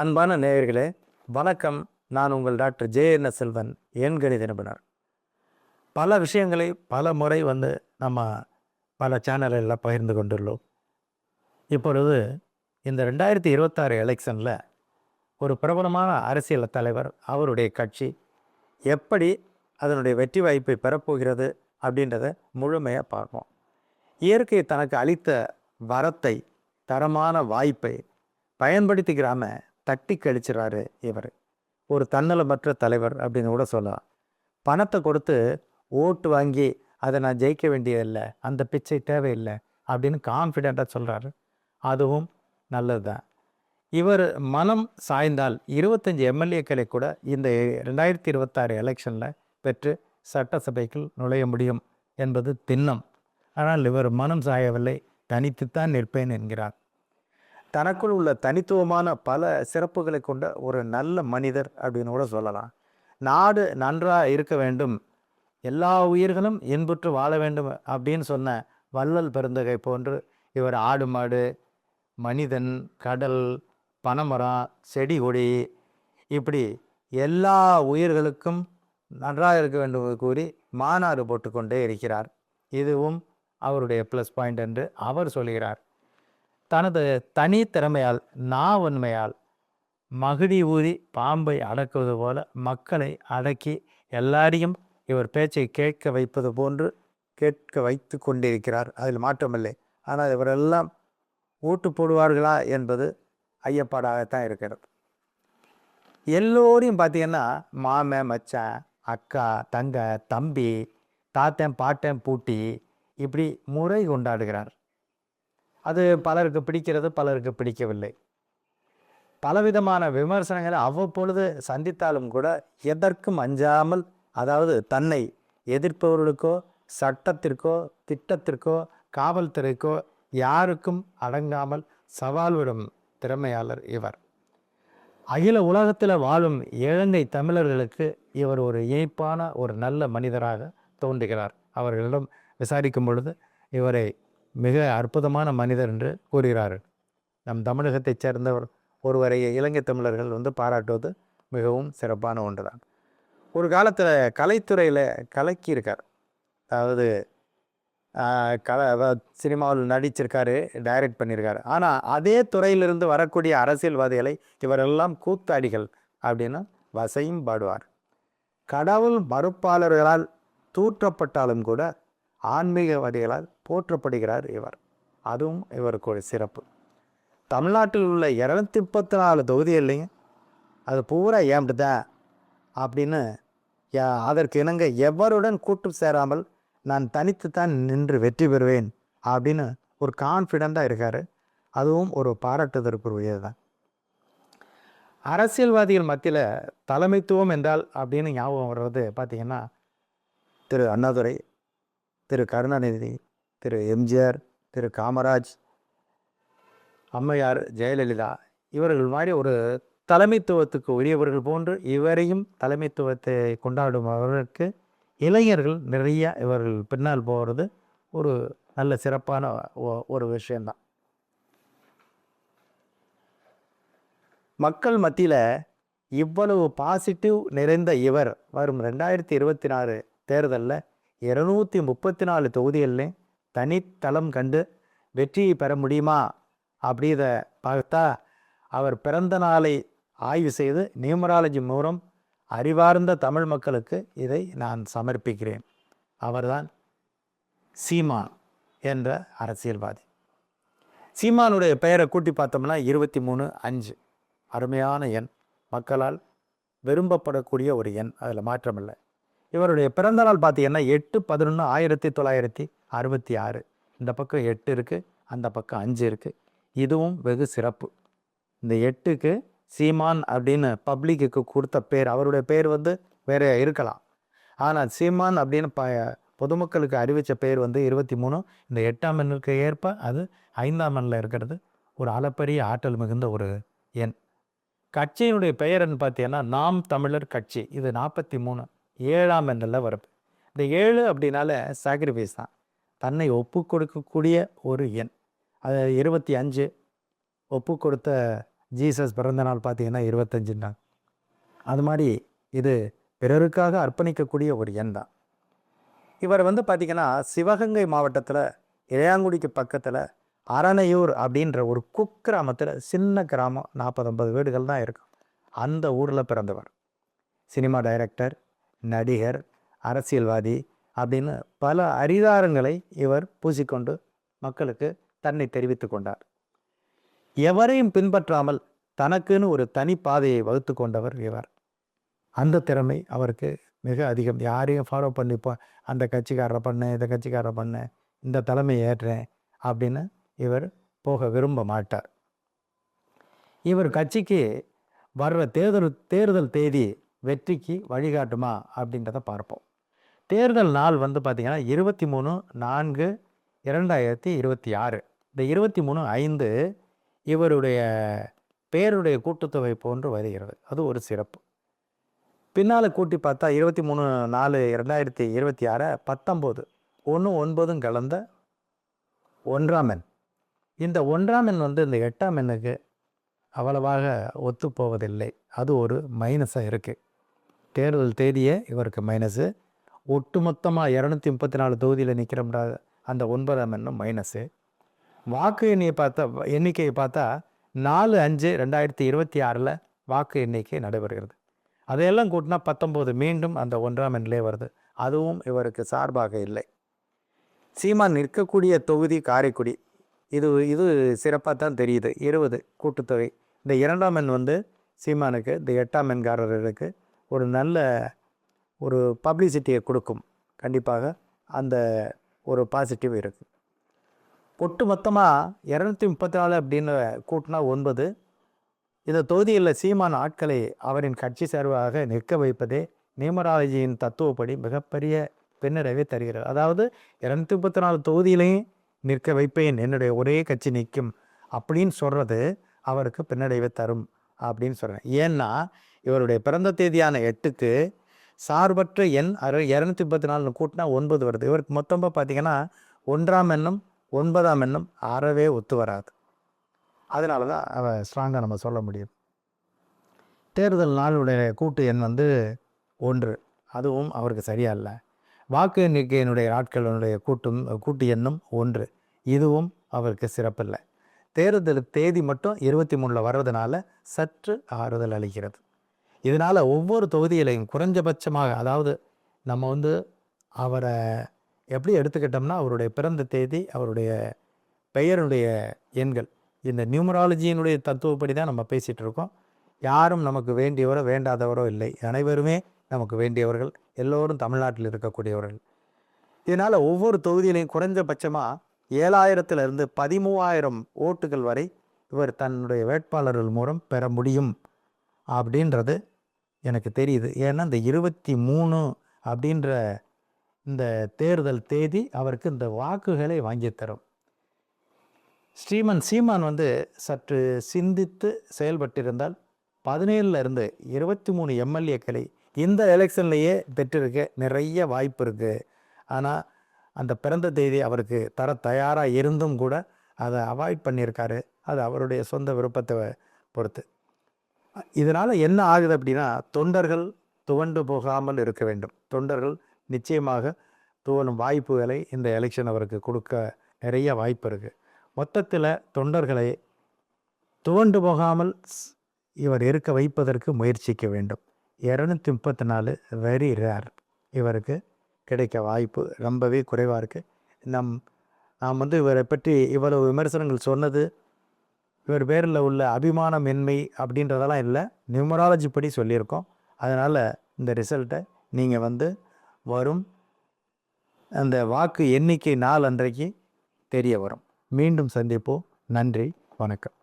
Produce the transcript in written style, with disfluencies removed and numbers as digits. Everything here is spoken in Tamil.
அன்பான நேயர்களே, வணக்கம். நான் உங்கள் டாக்டர் ஜே.என்.எஸ். செல்வன், எண்கணித நிபுணர். பல விஷயங்களை பல முறை நம்ம பல சேனல்களில் பகிர்ந்து கொண்டுள்ளோம். இப்பொழுது இந்த 2026 எலெக்ஷனில் ஒரு பிரபலமான அரசியல் தலைவர், அவருடைய கட்சி எப்படி அதனுடைய வெற்றி வாய்ப்பை பெறப்போகிறது அப்படின்றத முழுமையாக பார்ப்போம். இயற்கை தனக்கு அளித்த வரத்தை, தரமான வாய்ப்பை பயன்படுத்திக்கிறாம தட்டி கழிச்சிடறாரு இவர். ஒரு தன்னலமற்ற தலைவர் அப்படின்னு கூட சொல்லலாம். பணத்தை கொடுத்து ஓட்டு வாங்கி அதை நான் ஜெயிக்க வேண்டியதில்லை, அந்த பிச்சை தேவையில்லை அப்படின்னு கான்ஃபிடெண்ட்டாக சொல்கிறாரு. அதுவும் நல்லது தான். இவர் மனம் சாய்ந்தால் 25 எம்எல்ஏக்களை கூட இந்த 2026 எலெக்ஷனில் பெற்று சட்டசபைக்குள் நுழைய முடியும் என்பது திண்ணம். ஆனால் இவர் மனம் சாயவில்லை, தனித்துத்தான் நிற்பேன் என்கிறார். தனக்குள் உள்ள தனித்துவமான பல சிறப்புகளை கொண்ட ஒரு நல்ல மனிதர் அப்படின்னு கூட சொல்லலாம். நாடு நன்றாக இருக்க வேண்டும், எல்லா உயிர்களும் இன்புற்று வாழ வேண்டும் அப்படின்னு சொன்ன வள்ளல் பெருந்தகை போன்று இவர் ஆடு மாடு, மனிதன், கடல், பனைமரம், செடி கொடி, இப்படி எல்லா உயிர்களுக்கும் நன்றாக இருக்க வேண்டும் கூறி மாநாடு போட்டுக்கொண்டே இருக்கிறார். இதுவும் அவருடைய ப்ளஸ் பாயிண்ட் என்று அவர் சொல்கிறார். தனது தனி திறமையால், உண்மையால் மகிடி ஊதி பாம்பை அடக்குவது போல மக்களை அடக்கி எல்லாரையும் இவர் பேச்சை கேட்க வைப்பது போன்று கேட்க வைத்து கொண்டிருக்கிறார். அதில் மாற்றமில்லை. ஆனால் இவரெல்லாம் ஓட்டு போடுவார்களா என்பது ஐயப்பாடாகத்தான் இருக்கிறது. எல்லோரையும் பார்த்தீங்கன்னா மாமன், மச்சான், அக்கா, தங்க, தம்பி, தாத்தன், பாட்டன், பூட்டி இப்படி முறை கொண்டாடுகிறார். அது பலருக்கு பிடிக்கிறது, பலருக்கு பிடிக்கவில்லை. பலவிதமான விமர்சனங்களை அவ்வப்பொழுது சந்தித்தாலும் கூட எதற்கும் அஞ்சாமல், அதாவது தன்னை எதிர்ப்பவர்களுக்கோ, சட்டத்திற்கோ, திட்டத்திற்கோ, காவல்துறைக்கோ யாருக்கும் அடங்காமல் சவால் விடும் திறமையாளர் இவர். அகில உலகத்தில் வாழும் இலங்கை தமிழர்களுக்கு இவர் ஒரு இயல்பான ஒரு நல்ல மனிதராக தோன்றுகிறார். அவர்களிடம் விசாரிக்கும் பொழுது இவரை மிக அற்புதமான மனிதர் என்று கூறுகிறார்கள். நம் தமிழகத்தைச் சேர்ந்தவர் ஒருவரை இலங்கை தமிழர்கள் பாராட்டுவது மிகவும் சிறப்பான ஒன்று தான். ஒரு காலத்தில் கலைத்துறையில் கலக்கியிருக்கார். அதாவது சினிமாவில் நடிச்சிருக்காரு, டைரக்ட் பண்ணியிருக்காரு. ஆனால் அதே துறையிலிருந்து வரக்கூடிய அரசியல்வாதிகளை இவரெல்லாம் கூத்தாடிகள் அப்படின்னு வசையும் பாடுவார். கடவுள் மறுப்பாளர்களால் தூற்றப்பட்டாலும் கூட ஆன்மீகவாதிகளால் போற்றப்படுகிறார் இவர். அதுவும் இவருக்கு ஒரு சிறப்பு. தமிழ்நாட்டில் உள்ள 234 தொகுதிகள்லையும் அது பூரா ஏம்பிட்டுதான் அப்படின்னு அதற்கு இணங்க எவருடன் கூட்டு சேராமல் நான் தனித்துத்தான் நின்று வெற்றி பெறுவேன் அப்படின்னு ஒரு கான்ஃபிடெண்ட்டாக இருக்கார். அதுவும் ஒரு பாராட்டுதற்குரியது தான். அரசியல்வாதிகள் மத்தியில் தலைமைத்துவம் என்றால் அப்படின்னு ஞாபகம் வர்றது பார்த்திங்கன்னா திரு அண்ணாதுரை, திரு கருணாநிதி, திரு எம்ஜிஆர், திரு காமராஜ், அம்மையார் ஜெயலலிதா இவர்கள் மாதிரி ஒரு தலைமைத்துவத்துக்கு உரியவர்கள் போன்று இவரையும் தலைமைத்துவத்தை கொண்டாடுபவர்களுக்கு இளைஞர்கள் நிறைய இவர்கள் பின்னால் போகிறது ஒரு நல்ல சிறப்பான ஒரு விஷயந்தான். மக்கள் மத்தியில் இவ்வளவு பாசிட்டிவ் நிறைந்த இவர் வரும் 2024 தேர்தலில் 234 தொகுதிகள்லையும் தனித்தளம் கண்டு வெற்றியை பெற முடியுமா அப்படித பார்த்தா அவர் பிறந்த நாளை ஆய்வு செய்து நியூமராலஜி மூலம் அறிவார்ந்த தமிழ் மக்களுக்கு இதை நான் சமர்ப்பிக்கிறேன். அவர்தான் சீமான் என்ற அரசியல்வாதி. சீமானுடைய பெயரை கூட்டி பார்த்தோம்னா 23-5 அருமையான எண், மக்களால் விரும்பப்படக்கூடிய ஒரு எண், அதில் மாற்றமில்லை. இவருடைய பிறந்த நாள் பார்த்தீங்கன்னா 8/11/1966. இந்த பக்கம் 8 இருக்குது, அந்த பக்கம் 5 இருக்குது. இதுவும் வெகு சிறப்பு. இந்த 8க்கு சீமான் அப்படின்னு பப்ளிக்கு கொடுத்த பேர், அவருடைய பேர் வேற இருக்கலாம். ஆனால் சீமான் அப்படின்னு பொதுமக்களுக்கு அறிவித்த பேர் 23. இந்த 8ஆம் எண்ணுக்கு ஏற்ப அது 5ஆம் எண்ணில் இருக்கிறது. ஒரு அளப்பரிய ஆற்றல் மிகுந்த ஒரு எண். கட்சியினுடைய பெயர்ன்னு பார்த்தீங்கன்னா நாம் தமிழர் கட்சி. இது 43 7ஆம் எண்ணில் வரும். இந்த 7 அப்படின்னால சாக்ரிஃபைஸ் தான், தன்னை ஒப்பு கொடுக்கக்கூடிய ஒரு எண். அது 25 ஒப்பு கொடுத்த ஜீசஸ் பிறந்த நாள் பார்த்தீங்கன்னா 25 நாள். அது மாதிரி இது பிறருக்காக அர்ப்பணிக்கக்கூடிய ஒரு எண் தான். இவர் வந்து பார்த்திங்கன்னா சிவகங்கை மாவட்டத்தில் இளையாங்குடிக்கு பக்கத்தில் அரணையூர் அப்படின்ற ஒரு குக்கிராமத்தில், சின்ன கிராமம், 40-50 வீடுகள் தான் இருக்கும். அந்த ஊரில் பிறந்தவர். சினிமா டைரக்டர், நடிகர், அரசியல்வாதி அப்படின்னு பல அரிதாரங்களை இவர் பூசிக்கொண்டு மக்களுக்கு தன்னை தெரிவித்து கொண்டார். எவரையும் பின்பற்றாமல் தனக்குன்னு ஒரு தனி பாதையை வகுத்து கொண்டவர் இவர். அந்த திறமை அவருக்கு மிக அதிகம். யாரையும் ஃபாலோ பண்ணிப்போம், அந்த கட்சிக்காரரை பண்ணேன், இந்த கட்சிக்காரரை பண்ணேன், இந்த தலைமை ஏற்றேன் அப்படின்னு இவர் போக விரும்ப மாட்டார். இவர் கட்சிக்கு வர்ற தேர்தல் தேதி வெற்றிக்கு வழிகாட்டுமா அப்படின்றத பார்ப்போம். தேர்தல் நாள் வந்து பார்த்திங்கன்னா 23/4/2026. இந்த 23/5 இவருடைய பேருடைய கூட்டுத்தொகை போன்று வருகிறது. அது ஒரு சிறப்பு. பின்னால் கூட்டி பார்த்தா 23/4/2026 19 1 கலந்த 1ஆம் எண். இந்த 1ஆம் எண் வந்து இந்த 8ஆம் எண்ணுக்கு அவ்வளவாக ஒத்துப்போவதில்லை. அது ஒரு மைனஸாக இருக்குது. தேர்தல் தேதியே இவருக்கு மைனஸு. ஒட்டுமொத்தமாக 234 தொகுதியில் நிற்கிறோம்னா அந்த 9ஆம் எண்ணும் மைனஸு. வாக்கு எண்ணிக்கையை பார்த்தா 4/5/2026 வாக்கு எண்ணிக்கை நடைபெறுகிறது. அதையெல்லாம் கூட்டினா 19 மீண்டும் அந்த 1ஆம் எண்ணிலே வருது. அதுவும் இவருக்கு சார்பாக இல்லை. சீமான் நிற்கக்கூடிய தொகுதி காரைக்குடி. இது சிறப்பாக தான் தெரியுது. 20 கூட்டுத்தொகை. இந்த 2ஆம் எண் வந்து சீமானுக்கு, இந்த 8ஆம் எண்காரர்களுக்கு ஒரு நல்ல ஒரு பப்ளிசிட்டியை கொடுக்கும். கண்டிப்பாக அந்த ஒரு பாசிட்டிவ் இருக்குது. ஒட்டு மொத்தமாக 234 அப்படின்னு கூட்டினா 9. இந்த தொகுதியில் சீமான் ஆட்களை அவரின் கட்சி சார்பாக நிற்க வைப்பதே நியூமராலஜியின் தத்துவப்படி மிகப்பெரிய பின்னடைவை தருகிறது. அதாவது 234 தொகுதியிலையும் நிற்க வைப்பேன், என்னுடைய ஒரே கட்சி நிற்கும் அப்படின்னு சொல்கிறது அவருக்கு பின்னடைவை தரும் அப்படின்னு சொல்கிறேன். ஏன்னா இவருடைய பிறந்த தேதியான 8க்கு சார்பற்ற எண் 234 கூட்டினா 9 வருது. இவருக்கு மொத்தமாக பார்த்திங்கன்னா 1ஆம் எண்ணும் 9ஆம் எண்ணும் அறவே ஒத்து வராது. அதனால தான் ஸ்ட்ராங்காக நம்ம சொல்ல முடியும். தேர்தல் நாளுடைய கூட்டு எண் வந்து 1. அதுவும் அவருக்கு சரியா இல்லை. வாக்கு எண்ணிக்கையினுடைய நாட்களினுடைய கூட்டு எண்ணும் 1. இதுவும் அவருக்கு சிறப்பில்லை. தேர்தல் தேதி மட்டும் 23 வர்றதுனால சற்று ஆறுதல் அளிக்கிறது. இதனால் ஒவ்வொரு தொகுதியிலையும் குறைஞ்சபட்சமாக, அதாவது நம்ம வந்து அவரை எப்படி எடுத்துக்கிட்டோம்னா அவருடைய பிறந்த தேதி, அவருடைய பெயருடைய எண்கள், இந்த நியூமராலஜியினுடைய தத்துவப்படி தான் நம்ம பேசிகிட்டு இருக்கோம். யாரும் நமக்கு வேண்டியவரோ வேண்டாதவரோ இல்லை. அனைவருமே நமக்கு வேண்டியவர்கள். எல்லோரும் தமிழ்நாட்டில் இருக்கக்கூடியவர்கள். இதனால் ஒவ்வொரு தொகுதியிலையும் குறைஞ்சபட்சமாக 7,000 13,000 ஓட்டுகள் வரை இவர் தன்னுடைய வேட்பாளர்கள் மூலம் பெற முடியும் அப்படின்றது எனக்கு தெரியுது. ஏன்னா இந்த 23 அப்படின்ற இந்த தேர்தல் தேதி அவருக்கு இந்த வாக்குகளை வாங்கி தரும். சீமான் வந்து சற்று சிந்தித்து செயல்பட்டிருந்தால் 17 23 எம்எல்ஏக்களை இந்த எலெக்ஷன்லேயே பெற்றிருக்க நிறைய வாய்ப்பு இருக்குது. ஆனால் அந்த பிறந்த தேதி அவருக்கு தர தயாராக இருந்தும் கூட அதை அவாய்ட் பண்ணியிருக்காரு. அது அவருடைய சொந்த விருப்பத்தை பொறுத்து. இதனால் என்ன ஆகுது அப்படின்னா, தொண்டர்கள் துவண்டு போகாமல் இருக்க வேண்டும். தொண்டர்கள் நிச்சயமாக துவண்டும் வாய்ப்புகளை இந்த எலெக்ஷன் அவருக்கு கொடுக்க நிறைய வாய்ப்பு இருக்குது. மொத்தத்தில் தொண்டர்களை துவண்டு போகாமல் இவர் இருக்க வைப்பதற்கு முயற்சிக்க வேண்டும். 234 வெரி ரேர். இவருக்கு கிடைக்க வாய்ப்பு ரொம்பவே குறைவாக இருக்குது. நாம் வந்து இவரை பற்றி இவ்வளவு விமர்சனங்கள் சொன்னது இவர் பேரில் உள்ள அபிமானமின்மை அப்படின்றதெல்லாம் இல்லை. நியூமராலஜி படி சொல்லியிருக்கோம். அதனால் இந்த ரிசல்ட்டை நீங்கள் வந்து வரும் அந்த வாக்கு எண்ணிக்கை நாள் அன்றைக்கு தெரிய வரும். மீண்டும் சந்திப்போம். நன்றி, வணக்கம்.